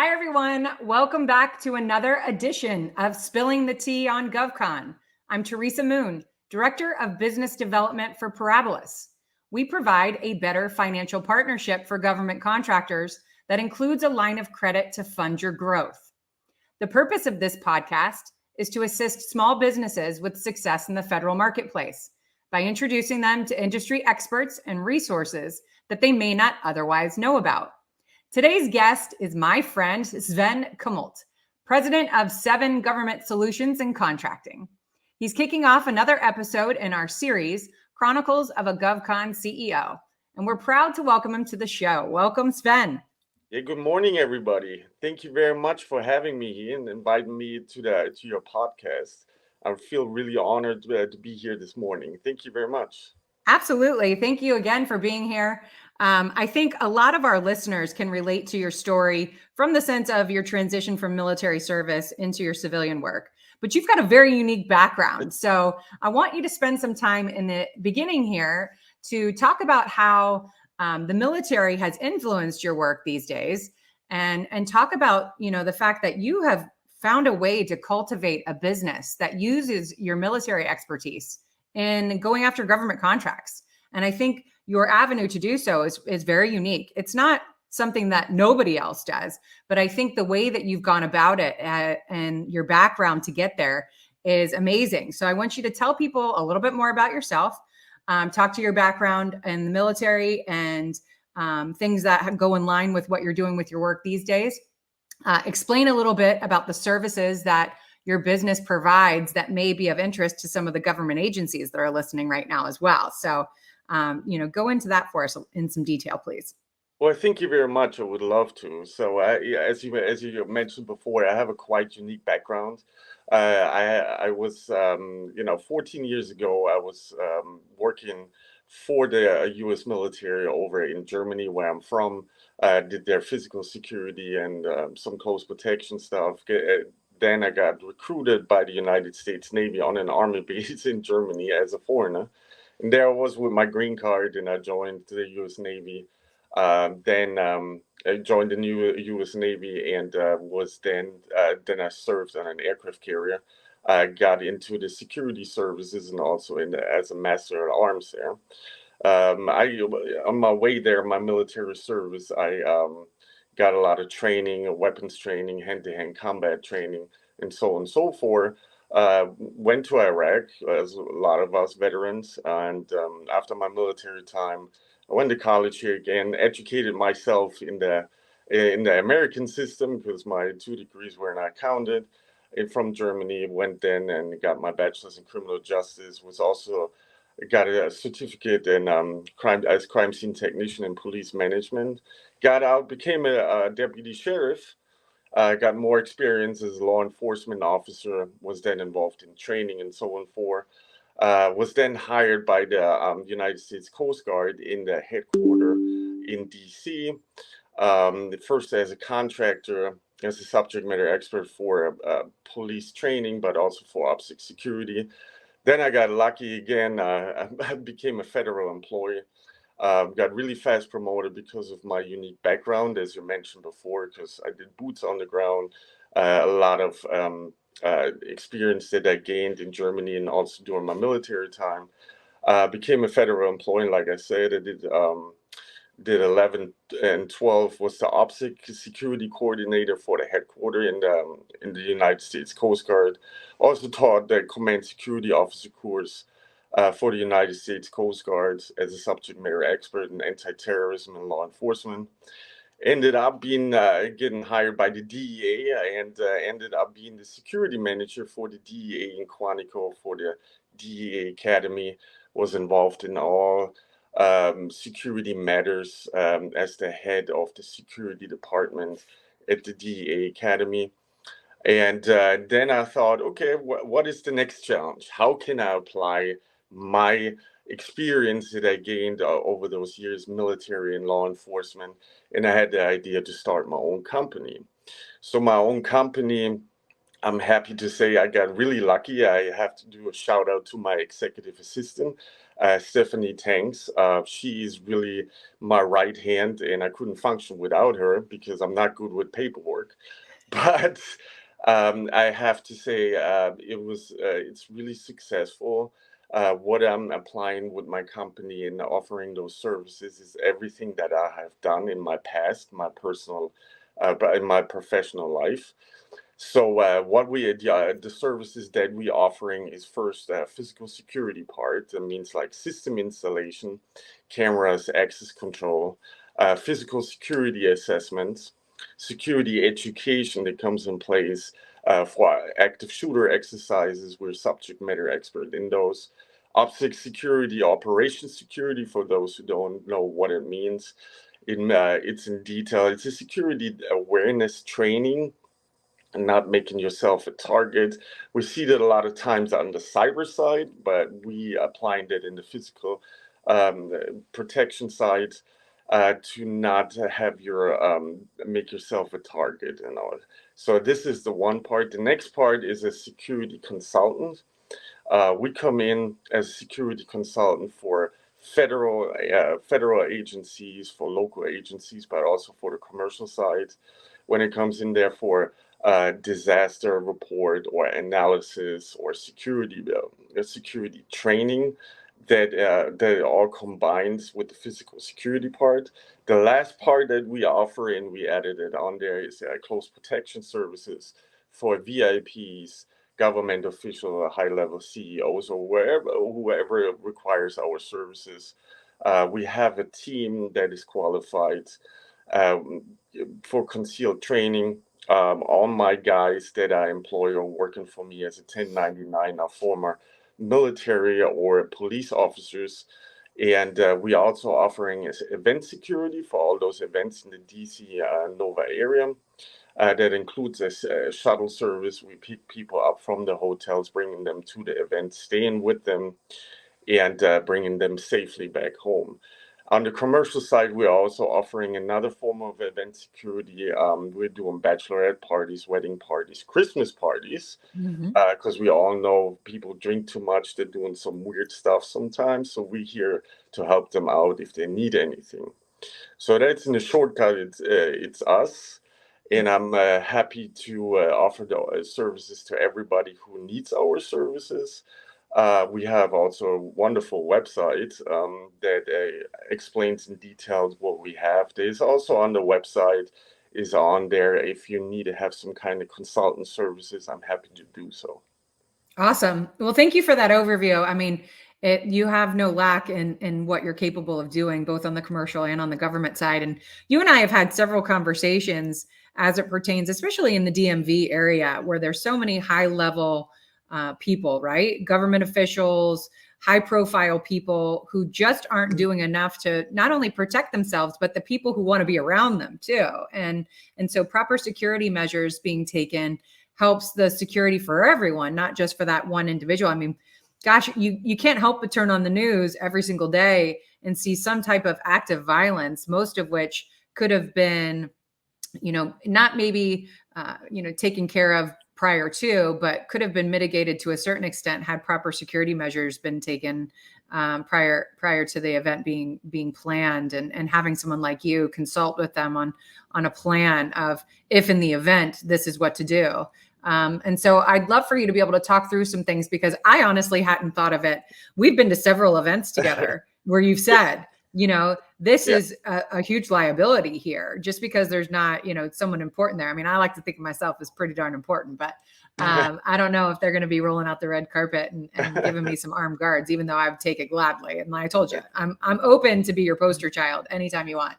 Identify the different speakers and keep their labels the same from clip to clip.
Speaker 1: Hi, everyone. Welcome back to another edition of Spilling the Tea on GovCon. I'm Teresa Moon, Director of Business Development for Parabolas. We provide a better financial partnership for government contractors that includes a line of credit to fund your growth. The purpose of this podcast is to assist small businesses with success in the federal marketplace by introducing them to industry experts and resources that they may not otherwise know about. Today's guest is my friend, Sven Kummelt, president of 7 Government Solutions and Contracting. He's kicking off another episode in our series, Chronicles of a GovCon CEO, and we're proud to welcome him to the show. Welcome, Sven.
Speaker 2: Yeah, good morning, everybody. Thank you very much for having me here and inviting me to your podcast. I feel really honored to be here this morning. Thank you very much.
Speaker 1: Absolutely. Thank you again for being here. I think a lot of our listeners can relate to your story from the sense of your transition from military service into your civilian work. But you've got a very unique background. So I want you to spend some time in the beginning here to talk about how the military has influenced your work these days, and talk about, the fact that you have found a way to cultivate a business that uses your military expertise in going after government contracts. And I think your avenue to do so is very unique. It's not something that nobody else does, but I think the way that you've gone about it and your background to get there is amazing. So I want you to tell people a little bit more about yourself, talk to your background in the military and things that go in line with what you're doing with your work these days. Explain a little bit about the services that your business provides that may be of interest to some of the government agencies that are listening right now as well. So, go into that for us in some detail, please.
Speaker 2: Well, thank you very much. I would love to. So, as you mentioned before, I have a quite unique background. I was, 14 years ago, I was working for the U.S. military over in Germany, where I'm from. Did their physical security and some close protection stuff. Then I got recruited by the United States Navy on an army base in Germany as a foreigner. And there I was with my green card, and I joined the U.S. Navy. Then I joined the new U.S. Navy and then I served on an aircraft carrier. I got into the security services and also as a master at arms there. On my way there, my military service, I got a lot of training, weapons training, hand-to-hand combat training, and so on and so forth. Went to Iraq, as a lot of us veterans, and after my military time, I went to college here again, educated myself in the American system because my 2 degrees were not counted. And from Germany, went then and got my bachelor's in criminal justice. Was also got a certificate in crime scene technician and police management. Got out, became a deputy sheriff. Got more experience as a law enforcement officer. Was then involved in training and so on for. Was then hired by the United States Coast Guard in the headquarters in D.C. First as a contractor, as a subject matter expert for police training, but also for OPSEC security. Then I got lucky again. I became a federal employee. Got really fast promoted because of my unique background, as you mentioned before, because I did boots on the ground, a lot of experience that I gained in Germany and also during my military time. Became a federal employee, like I said. I did 11 and 12, was the OPSEC security coordinator for the headquarters in the United States Coast Guard. Also taught the command security officer course for the United States Coast Guard as a subject matter expert in anti-terrorism and law enforcement. Ended up being getting hired by the DEA and ended up being the security manager for the DEA in Quantico for the DEA Academy. Was involved in all security matters as the head of the security department at the DEA Academy. And then I thought, okay, what is the next challenge? How can I apply my experience that I gained over those years, military and law enforcement? And I had the idea to start my own company. So my own company I'm happy to say I got really lucky. I have to do a shout out to my executive assistant, Stephanie Tanks. She is really my right hand, and I couldn't function without her because I'm not good with paperwork. But I have to say it's really successful. What I'm applying with my company and offering those services is everything that I have done in my past, my personal, but in my professional life. So the services that we offering is first physical security part. That means like system installation, cameras, access control, physical security assessments, security education that comes in place for active shooter exercises. We're subject matter expert in those. OPSEC security, operation security for those who don't know what it means. It's in detail. It's a security awareness training and not making yourself a target. We see that a lot of times on the cyber side, but we applying that in the physical um, protection side to not have your make yourself a target and all. So this is the one part. The next part is a security consultant. We come in as a security consultant for federal agencies, for local agencies, but also for the commercial side. When it comes in there for disaster report or analysis or security training, that all combines with the physical security part. The last part that we offer, and we added it on there, is close protection services for VIPs, government official or high-level CEOs or whoever requires our services. We have a team that is qualified um, for concealed training. All my guys that I employ are working for me as a 1099 are former military or police officers. And we also offering event security for all those events in the DC Nova area. That includes a shuttle service. We pick people up from the hotels, bringing them to the event, staying with them, and bringing them safely back home. On the commercial side, we're also offering another form of event security. We're doing bachelorette parties, wedding parties, Christmas parties,
Speaker 1: Mhm.
Speaker 2: because we all know people drink too much. They're doing some weird stuff sometimes. So we're here to help them out if they need anything. So that's in the shortcut. It's us, and I'm happy to offer the services to everybody who needs our services. We have also a wonderful website that explains in detail what we have. There's also on the website is on there. If you need to have some kind of consultant services, I'm happy to do so.
Speaker 1: Awesome. Well, thank you for that overview. I mean, you have no lack in what you're capable of doing, both on the commercial and on the government side. And you and I have had several conversations as it pertains, especially in the DMV area, where there's so many high level people, right? Government officials, high profile people who just aren't doing enough to not only protect themselves, but the people who want to be around them too. And so proper security measures being taken helps the security for everyone, not just for that one individual. I mean, gosh, you can't help but turn on the news every single day and see some type of act of violence, most of which could have been, not maybe, taken care of prior to, but could have been mitigated to a certain extent had proper security measures been taken prior to the event being planned, and having someone like you consult with them on a plan of, if in the event, this is what to do. And so I'd love for you to be able to talk through some things, because I honestly hadn't thought of it. We've been to several events together where you've said, this
Speaker 2: Yeah.
Speaker 1: is a huge liability here, just because there's not, someone important there. I mean, I like to think of myself as pretty darn important, but I don't know if they're going to be rolling out the red carpet and giving me some armed guards, even though I would take it gladly. And I told you, I'm open to be your poster child anytime you want.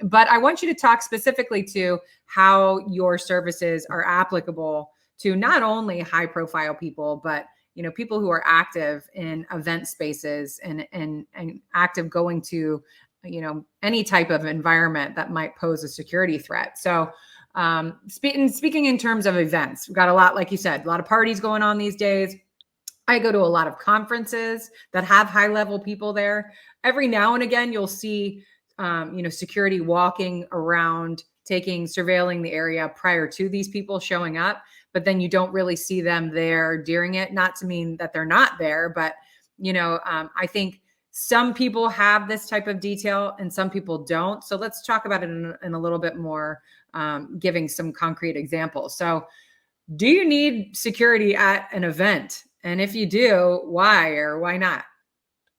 Speaker 1: But I want you to talk specifically to how your services are applicable to not only high profile people, but people who are active in event spaces and active going to any type of environment that might pose a security threat. So speaking in terms of events, we've got a lot, like you said, a lot of parties going on these days. I go to a lot of conferences that have high level people there. Every now and again, you'll see, security walking around, surveilling the area prior to these people showing up. but then you don't really see them there during it. Not to mean that they're not there, but I think some people have this type of detail and some people don't. So let's talk about it in a little bit more, giving some concrete examples. So do you need security at an event? And if you do, why or why not?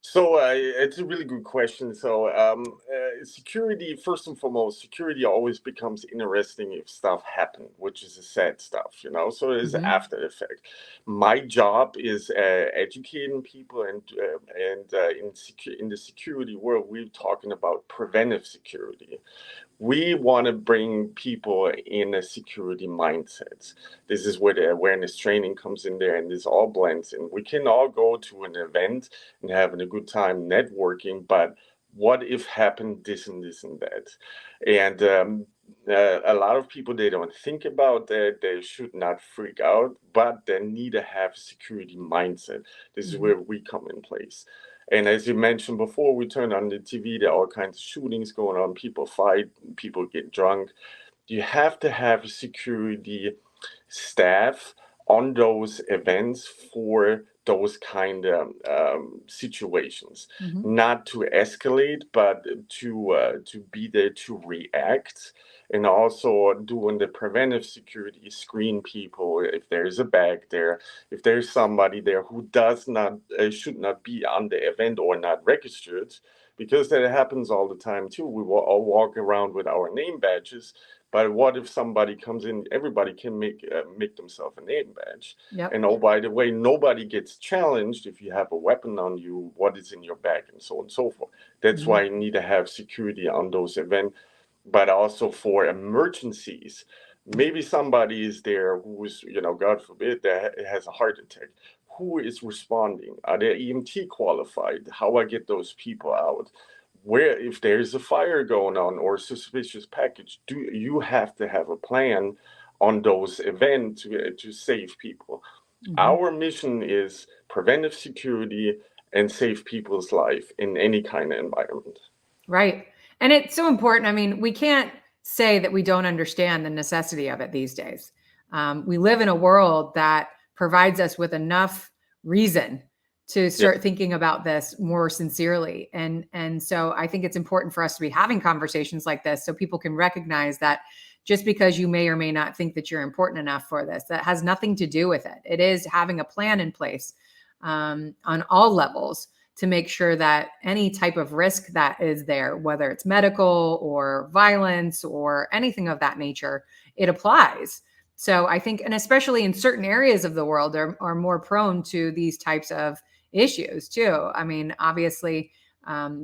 Speaker 2: So it's a really good question. So security, first and foremost, security always becomes interesting if stuff happen, which is a sad stuff, So it is
Speaker 1: Mm-hmm.
Speaker 2: after effect. My job is educating people, and in the security world, we're talking about preventive security. We want to bring people in a security mindset. This is where the awareness training comes in there, and this all blends in. We can all go to an event and having a good time networking, but what if happened this and this and that? And a lot of people, they don't think about that. They should not freak out, but they need to have security mindset. This is
Speaker 1: Mm-hmm.
Speaker 2: where we come in place. And as you mentioned before, we turn on the TV, there are all kinds of shootings going on. People fight, people get drunk. You have to have security staff on those events for those kind of situations,
Speaker 1: Mm-hmm.
Speaker 2: not to escalate, but to be there to react, and also doing the preventive security, screen people if there's a bag there, if there's somebody there who does not should not be on the event or not registered, because that happens all the time too. We will all walk around with our name badges, but what if somebody comes in? Everybody can make themselves a name badge.
Speaker 1: Yep.
Speaker 2: And oh, by the way, nobody gets challenged if you have a weapon on you, what is in your bag, and so on and so forth. That's
Speaker 1: Mm-hmm.
Speaker 2: why you need to have security on those events, but also for emergencies. Maybe somebody is there who is, God forbid, that has a heart attack. Who is responding? Are they EMT qualified? How I get those people out? Where, if there's a fire going on or a suspicious package, do you have to have a plan on those events to save people?
Speaker 1: Mm-hmm.
Speaker 2: Our mission is preventive security and save people's life in any kind of environment.
Speaker 1: Right. And it's so important. I mean, we can't say that we don't understand the necessity of it these days. We live in a world that provides us with enough reason to
Speaker 2: Yeah.
Speaker 1: start thinking about this more sincerely. And so I think it's important for us to be having conversations like this so people can recognize that just because you may or may not think that you're important enough for this, that has nothing to do with it. It is having a plan in place, on all levels, to make sure that any type of risk that is there, whether it's medical or violence or anything of that nature, it applies. So I think, and especially in certain areas of the world, are more prone to these types of issues too. I mean, obviously,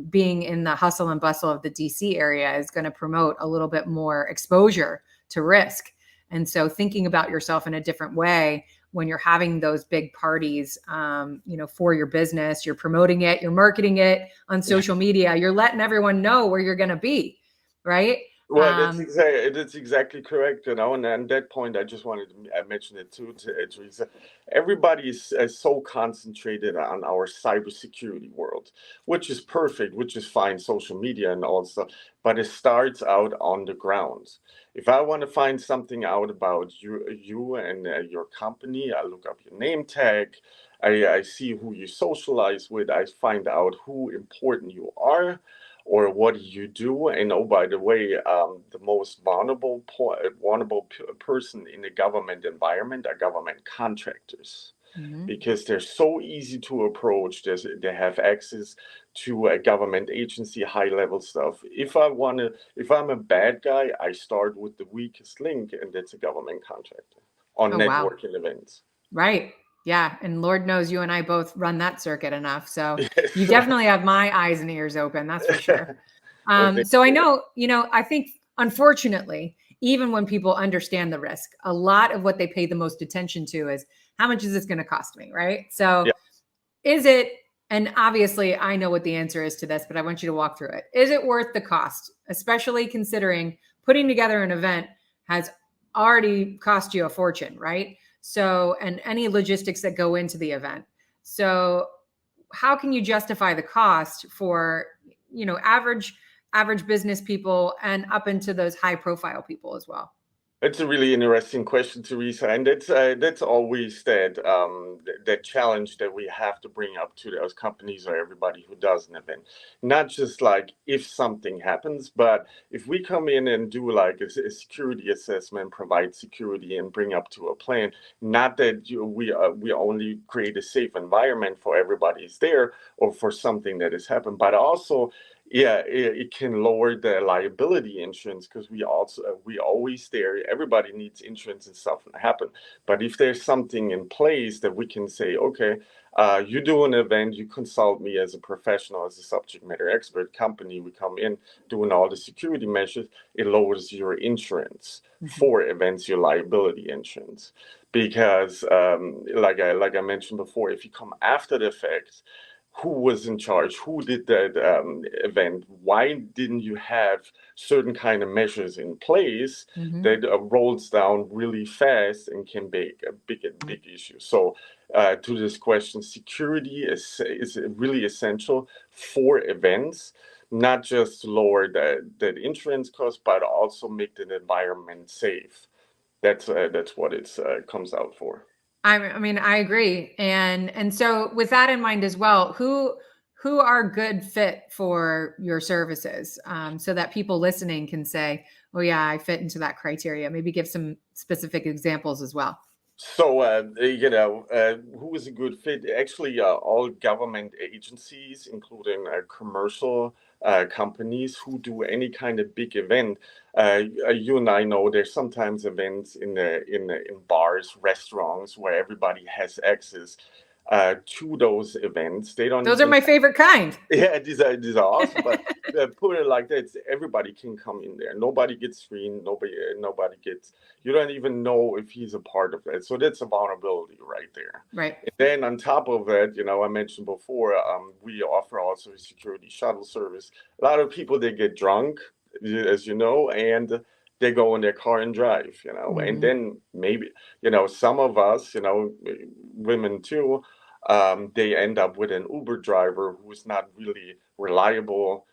Speaker 1: being in the hustle and bustle of the DC area is going to promote a little bit more exposure to risk. And so thinking about yourself in a different way when you're having those big parties, for your business, you're promoting it, you're marketing it on social media, you're letting everyone know where you're going to be, right?
Speaker 2: Well, that's exactly correct, And at that point, I just wanted to mention it too, to Teresa. Everybody is so concentrated on our cybersecurity world, which is perfect, which is fine, social media and all stuff. But it starts out on the ground. If I want to find something out about you and your company, I look up your name tag. I see who you socialize with. I find out who important you are or what do you do? And oh, by the way, the most person in the government environment are government contractors
Speaker 1: Mm-hmm.
Speaker 2: because they're so easy to approach. They have access to a government agency, high level stuff. If I'm a bad guy, I start with the weakest link, and that's a government contractor on
Speaker 1: Oh, wow.
Speaker 2: networking events.
Speaker 1: Right. Yeah. And Lord knows you and I both run that circuit enough. So you
Speaker 2: Yes.
Speaker 1: definitely have my eyes and ears open. That's for sure.
Speaker 2: Well, thank
Speaker 1: So I
Speaker 2: you.
Speaker 1: know, I think unfortunately, even when people understand the risk, a lot of what they pay the most attention to is how much is this going to cost me? Right. So
Speaker 2: Yeah.
Speaker 1: is it, and obviously I know what the answer is to this, but I want you to walk through it. Is it worth the cost, especially considering putting together an event has already cost you a fortune, right? So, and any logistics that go into the event. So, how can you justify the cost for, average business people and up into those high profile people as well?
Speaker 2: It's a really interesting question, Teresa, and that's always that challenge that we have to bring up to those companies or everybody who does an event. Not just like if something happens, but if we come in and do like a security assessment, provide security, and bring up to a plan. Not that we only create a safe environment for everybody's there or for something that has happened, but also yeah, it can lower the liability insurance because we always there. Everybody needs insurance and stuff to happen. But if there's something in place that we can say, okay, you do an event, you consult me as a professional, as a subject matter expert company. We come in doing all the security measures. It lowers your insurance for events, your liability insurance, because like I mentioned before, if you come after the fact, who was in charge, who did that event, why didn't you have certain kind of measures in place that rolls down really fast and can be a big issue. So to this question, security is really essential for events, not just to lower that insurance cost, but also make the environment safe. That's what it comes out for.
Speaker 1: I mean, I agree. And so with that in mind as well, who are good fit for your services, so that people listening can say, oh yeah, I fit into that criteria. Maybe give some specific examples as well.
Speaker 2: So, who is a good fit? Actually, all government agencies, including commercial companies who do any kind of big event. You and I know there's sometimes events in bars, restaurants where everybody has access to those events. They don't
Speaker 1: Those are
Speaker 2: even
Speaker 1: my favorite kind.
Speaker 2: yeah, these are awesome, but put it like that, everybody can come in there. Nobody gets screened. Nobody gets. You don't even know if he's a part of it. So that's a vulnerability right there.
Speaker 1: Right.
Speaker 2: And then on top of it, I mentioned before, we offer also a security shuttle service. A lot of people they get drunk, as you know, and they go in their car and drive. And then maybe some of us, women too, they end up with an Uber driver who is not really reliable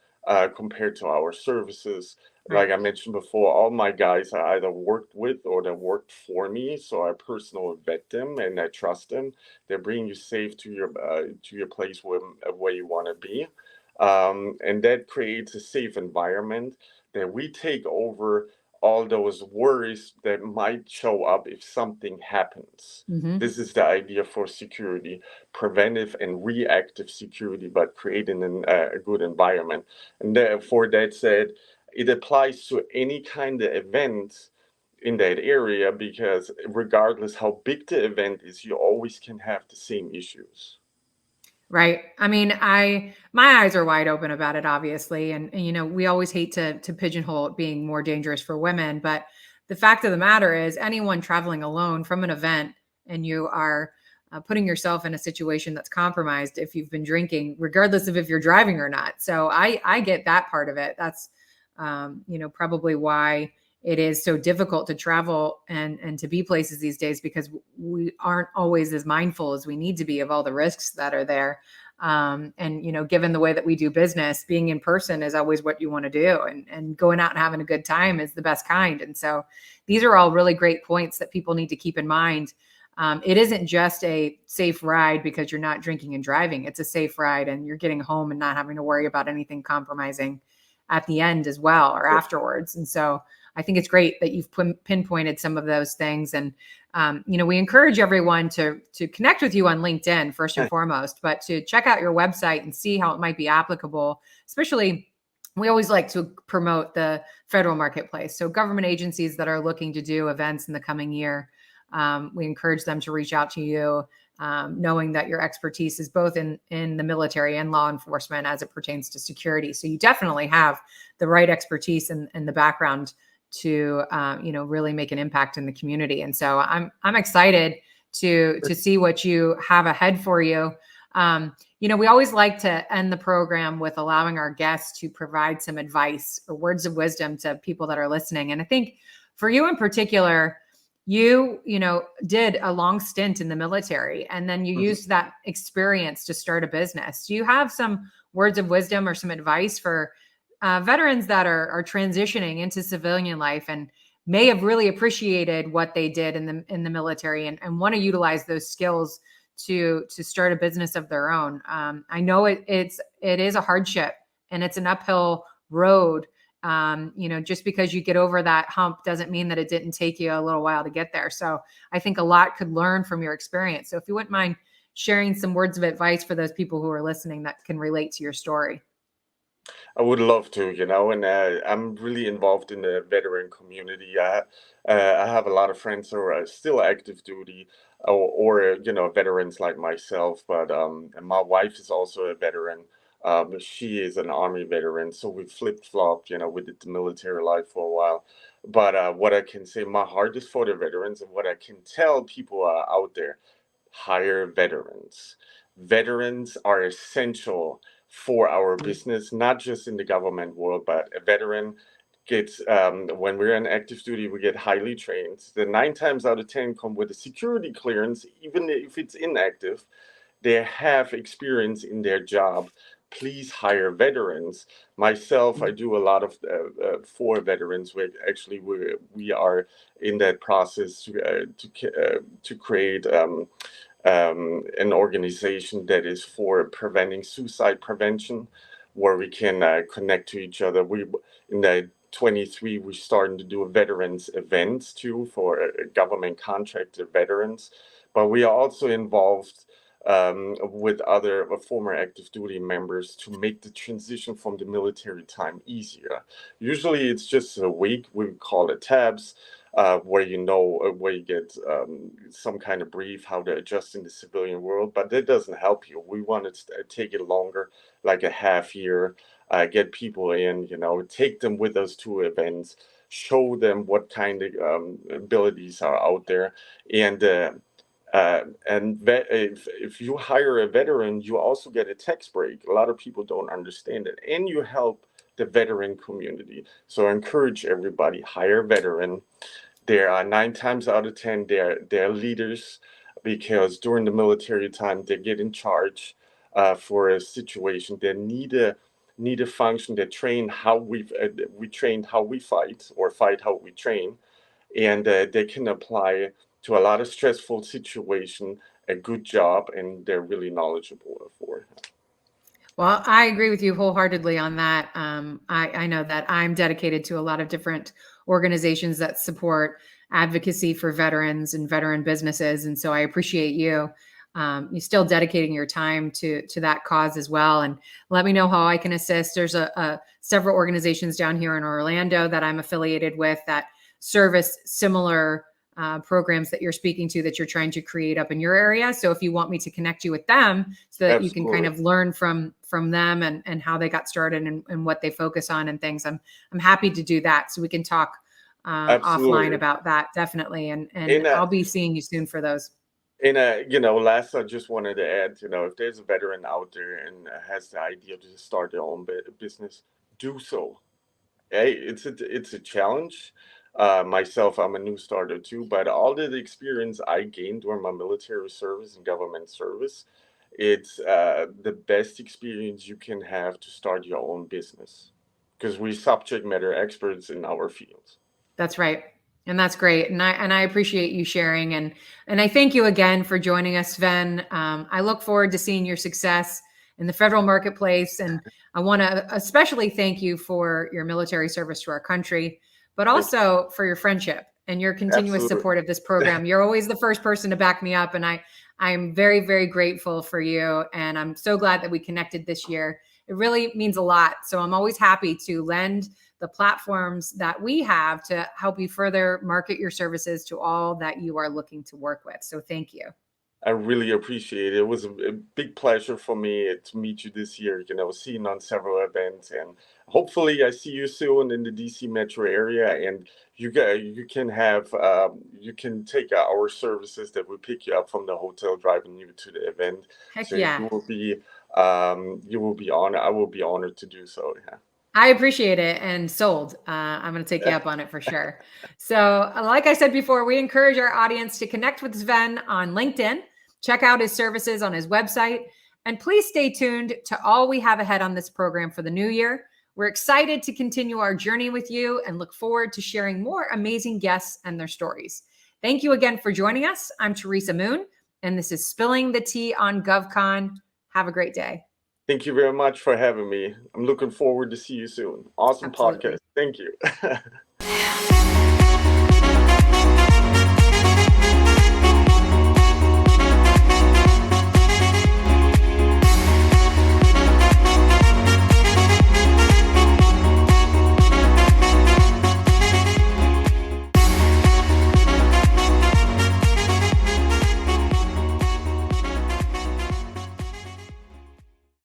Speaker 2: compared to our services.
Speaker 1: Right.
Speaker 2: Like I mentioned before, all my guys I either worked with or they worked for me, so I personally vet them and I trust them. They bring you safe to your place where you want to be, and that creates a safe environment that we take over all those worries that might show up if something happens. This is the idea for security, preventive and reactive security, but creating a good environment. And therefore, that said, it applies to any kind of event in that area because regardless how big the event is, you always can have the same issues.
Speaker 1: Right. I mean, my eyes are wide open about it, obviously. And we always hate to pigeonhole it being more dangerous for women. But the fact of the matter is, anyone traveling alone from an event and you are putting yourself in a situation that's compromised if you've been drinking, regardless of if you're driving or not. So I get that part of it. That's, probably why it is so difficult to travel and to be places these days, because we aren't always as mindful as we need to be of all the risks that are there. And given the way that we do business, being in person is always what you want to do, and going out and having a good time is the best kind. And so these are all really great points that people need to keep in mind. It isn't just a safe ride because you're not drinking and driving. It's a safe ride and you're getting home and not having to worry about anything compromising at the end as well, or afterwards. And so I think it's great that you've pinpointed some of those things. And, we encourage everyone to connect with you on LinkedIn first and foremost, but to check out your website and see how it might be applicable. Especially, we always like to promote the federal marketplace. So government agencies that are looking to do events in the coming year, we encourage them to reach out to you, knowing that your expertise is both in the military and law enforcement as it pertains to security. So you definitely have the right expertise and the background to really make an impact in the community. And so I'm excited to see what you have ahead for you. We always like to end the program with allowing our guests to provide some advice or words of wisdom to people that are listening. And I think for you in particular, you did a long stint in the military, and then you used that experience to start a business. Do you have some words of wisdom or some advice for veterans that are transitioning into civilian life and may have really appreciated what they did in the military and want to utilize those skills to start a business of their own. I know it is a hardship and it's an uphill road. Just because you get over that hump doesn't mean that it didn't take you a little while to get there. So I think a lot could learn from your experience. So if you wouldn't mind sharing some words of advice for those people who are listening that can relate to your story.
Speaker 2: I would love to, and I'm really involved in the veteran community. I have a lot of friends who are still active duty or veterans like myself, but and my wife is also a veteran. She is an Army veteran, so we flip-flopped, we did the military life for a while. But what I can say, my heart is for the veterans, and what I can tell people out there, hire veterans. Veterans are essential for our business, not just in the government world, but a veteran gets, when we're in active duty, we get highly trained. The 9 times out of 10 come with a security clearance, even if it's inactive. They have experience in their job. Please hire veterans. Myself, I do a lot of for veterans. We are in that process to create an organization that is for preventing suicide prevention, where we can connect to each other. We in the 23 we're starting to do a veterans events too for government contracted veterans, but we are also involved with other former active duty members to make the transition from the military time easier. Usually it's just a week. We call it tabs, where where you get some kind of brief how to adjust in the civilian world, but that doesn't help you. We want to take it longer, like a half year, get people in, take them with us to events, show them what kind of abilities are out there, and if you hire a veteran, you also get a tax break. A lot of people don't understand it, and you help the veteran community. So I encourage everybody, hire a veteran. There are 9 times out of 10, they're leaders, because during the military time they get in charge for a situation. They need a function. They train how we train how we fight, or fight how we train, and they can apply to a lot of stressful situation a good job, and they're really knowledgeable for it.
Speaker 1: Well, I agree with you wholeheartedly on that. I know that I'm dedicated to a lot of different organizations that support advocacy for veterans and veteran businesses, and so I appreciate you still dedicating your time to that cause as well. And let me know how I can assist. There's several organizations down here in Orlando that I'm affiliated with that service similar programs that you're speaking to, that you're trying to create up in your area. So if you want me to connect you with them so that you can kind of learn from them and how they got started and what they focus on and things, I'm happy to do that. So we can talk offline about that. Definitely. And I'll be seeing you soon for those.
Speaker 2: And last, I just wanted to add, if there's a veteran out there and has the idea to start their own business, do so. Hey, it's a challenge. Myself, I'm a new starter too, but all the experience I gained during my military service and government service, it's the best experience you can have to start your own business, because we're subject matter experts in our fields.
Speaker 1: That's right. And that's great. And I appreciate you sharing. And I thank you again for joining us, Sven. I look forward to seeing your success in the federal marketplace. And I want to especially thank you for your military service to our country, but also for your friendship and your continuous support of this program. You're always the first person to back me up. And I'm very, very grateful for you. And I'm so glad that we connected this year. It really means a lot. So I'm always happy to lend the platforms that we have to help you further market your services to all that you are looking to work with. So thank you.
Speaker 2: I really appreciate it. It was a big pleasure for me to meet you this year, seeing on several events, and hopefully I see you soon in the DC metro area, and you can take our services that we pick you up from the hotel, driving you to the event.
Speaker 1: Heck
Speaker 2: So
Speaker 1: yeah.
Speaker 2: you will be honored. I will be honored to do so. Yeah.
Speaker 1: I appreciate it, and sold. I'm going to take you up on it for sure. So like I said before, we encourage our audience to connect with Sven on LinkedIn, check out his services on his website, and please stay tuned to all we have ahead on this program for the new year. We're excited to continue our journey with you and look forward to sharing more amazing guests and their stories. Thank you again for joining us. I'm Teresa Moon, and this is Spilling the Tea on GovCon. Have a great day.
Speaker 2: Thank you very much for having me. I'm looking forward to see you soon. Awesome
Speaker 1: Absolutely.
Speaker 2: podcast. Thank you.